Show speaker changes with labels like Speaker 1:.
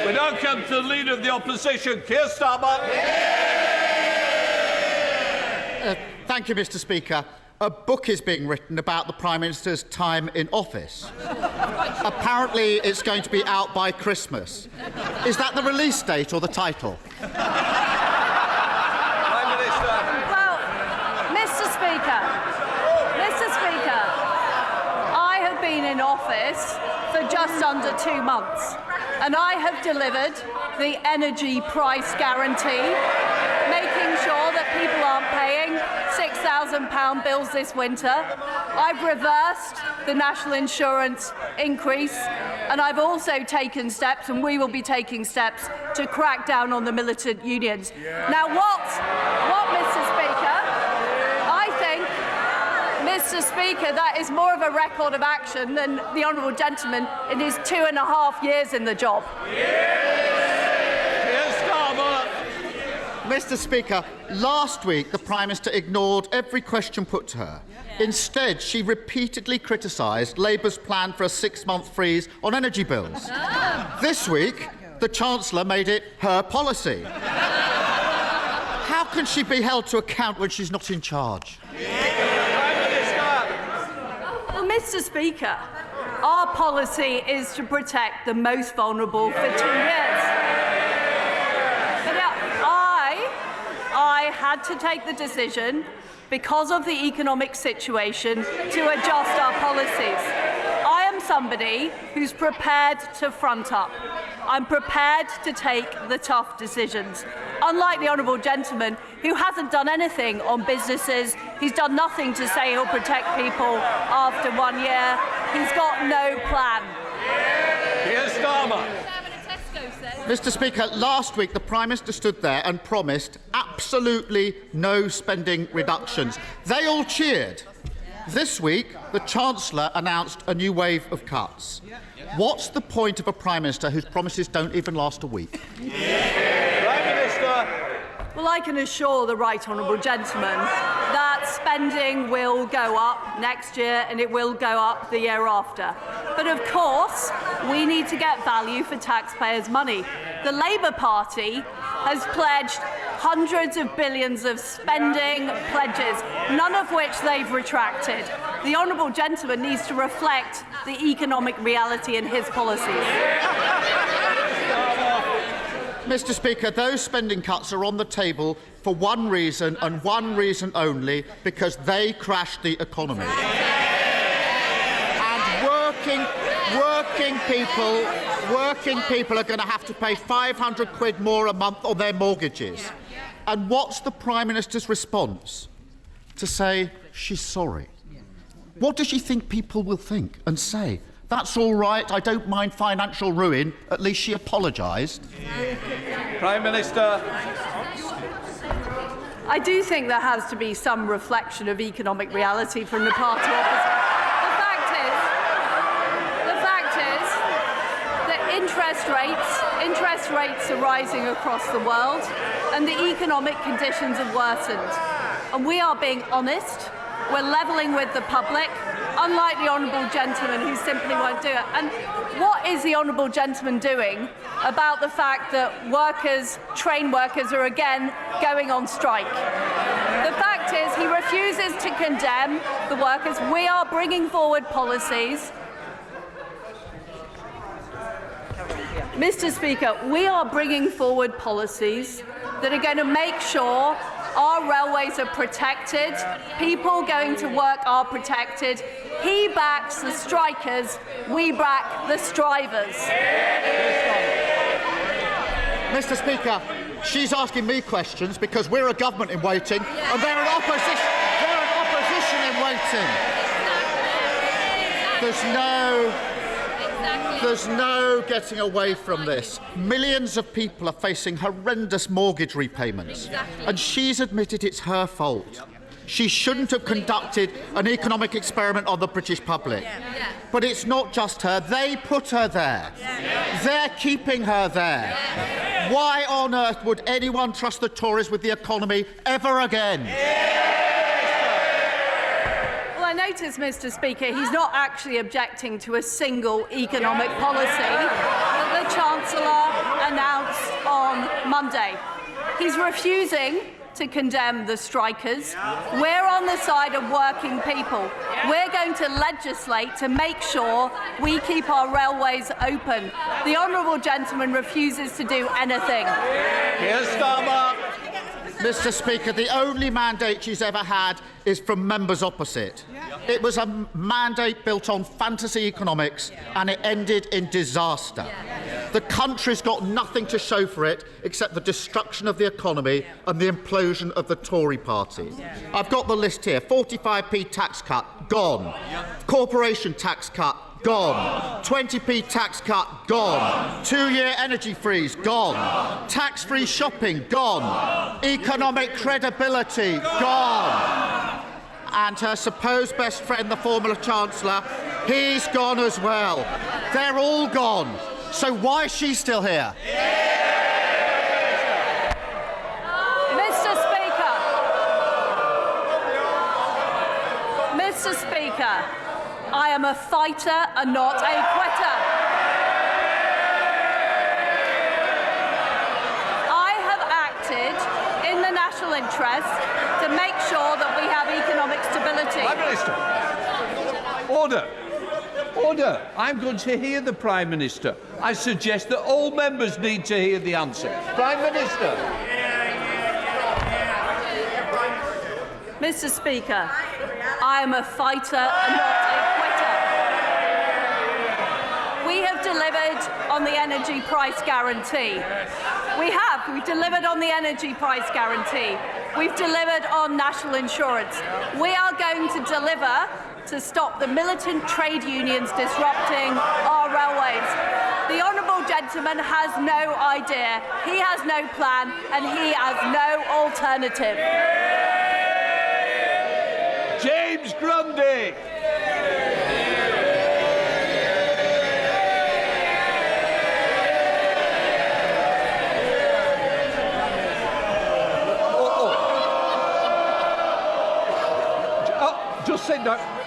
Speaker 1: We now come to the Leader of the Opposition, Keir Starmer.
Speaker 2: Thank you, Mr. Speaker. A book is being written about the Prime Minister's time in office. Apparently, it's going to be out by Christmas. Is that the release date or the title?
Speaker 1: Prime Minister.
Speaker 3: Well, Mr. Speaker, I have been in office for just under 2 months, and I have delivered the energy price guarantee, making sure that people aren't paying £6,000 bills this winter. I've reversed the national insurance increase, and I've also taken steps, and we will be taking steps, to crack down on the militant unions. Now, what, Mr. Speaker? I think, Mr. Speaker, that is more of a record of action than the honourable gentleman in his 2.5 years in the job.
Speaker 2: Mr. Speaker, last week the Prime Minister ignored every question put to her. Instead, she repeatedly criticised Labour's plan for a 6-month freeze on energy bills. This week, the Chancellor made it her policy. How can she be held to account when she's not in charge?
Speaker 3: Well, Mr. Speaker, our policy is to protect the most vulnerable for 2 years. I had to take the decision, because of the economic situation, to adjust our policies. I am somebody who's prepared to front up. I'm prepared to take the tough decisions. Unlike the honourable gentleman, who hasn't done anything on businesses, he's done nothing to say he'll protect people after 1 year. He's got no plan.
Speaker 1: Keir Starmer.
Speaker 2: Mr. Speaker, last week the Prime Minister stood there and promised absolutely no spending reductions. They all cheered. This week, the Chancellor announced a new wave of cuts. What's the point of a Prime Minister whose promises don't even last a week?
Speaker 1: Prime Minister.
Speaker 3: Well, I can assure the right honourable gentleman that spending will go up next year and it will go up the year after. But of course, we need to get value for taxpayers' money. The Labour Party has pledged hundreds of billions of spending pledges, none of which they've retracted. The honourable gentleman needs to reflect the economic reality in his policies.
Speaker 2: Mr. Speaker, those spending cuts are on the table for one reason and one reason only, because they crashed the economy. And working people are going to have to pay £500 more a month on their mortgages. And what's the Prime Minister's response? To say she's sorry. What does she think people will think and say? That's all right, I don't mind financial ruin. At least she apologised.
Speaker 1: Prime Minister.
Speaker 3: I do think there has to be some reflection of economic reality from the party opposite. The fact is that interest rates are rising across the world, and the economic conditions have worsened. And we are being honest. We're levelling with the public, unlike the honourable gentleman who simply won't do it. And what is the honourable gentleman doing about the fact that train workers are again going on strike? The fact is he refuses to condemn the workers. We are bringing forward policies. Mr. Speaker, we are bringing forward policies that are going to make sure our railways are protected, people going to work are protected. He backs the strikers, we back the strivers.
Speaker 2: Mr. Speaker, she's asking me questions because we're a government in waiting and they're an opposition in waiting. There's no getting away from this. Millions of people are facing horrendous mortgage repayments. And she's admitted it's her fault. She shouldn't have conducted an economic experiment on the British public. But it's not just her. They put her there. They're keeping her there. Why on earth would anyone trust the Tories with the economy ever again?
Speaker 3: Well, I notice, Mr. Speaker, he's not actually objecting to a single economic policy that the Chancellor Monday. He's refusing to condemn the strikers. We're on the side of working people. We're going to legislate to make sure we keep our railways open. The honourable gentleman refuses to do anything.
Speaker 1: Keir Starmer.
Speaker 2: Mr. Speaker, the only mandate she's ever had is from members opposite. It was a mandate built on fantasy economics, and it ended in disaster. The country's got nothing to show for it except the destruction of the economy and the implosion of the Tory party. I've got the list here. 45p tax cut, gone. Corporation tax cut, gone. 20p tax cut, gone. 2-year energy freeze, gone. Tax-free shopping, gone. Economic credibility, gone. And her supposed best friend, the former Chancellor, he's gone as well. They're all gone. So why is she still here?
Speaker 3: Mr. Speaker, I am a fighter and not a quitter. I have acted in the national interest to make sure that we have economic stability.
Speaker 1: Prime Minister. Order. Order. I'm going to hear the Prime Minister. I suggest that all members need to hear the answer. Prime Minister.
Speaker 3: Mr. Speaker, I am a fighter and not a quitter. We have delivered on the energy price guarantee. We've delivered on the energy price guarantee. We've delivered on national insurance. We are going to deliver to stop the militant trade unions disrupting our railways. The honourable gentleman has no idea, he has no plan, and he has no alternative.
Speaker 1: James Grundy. Just sit down.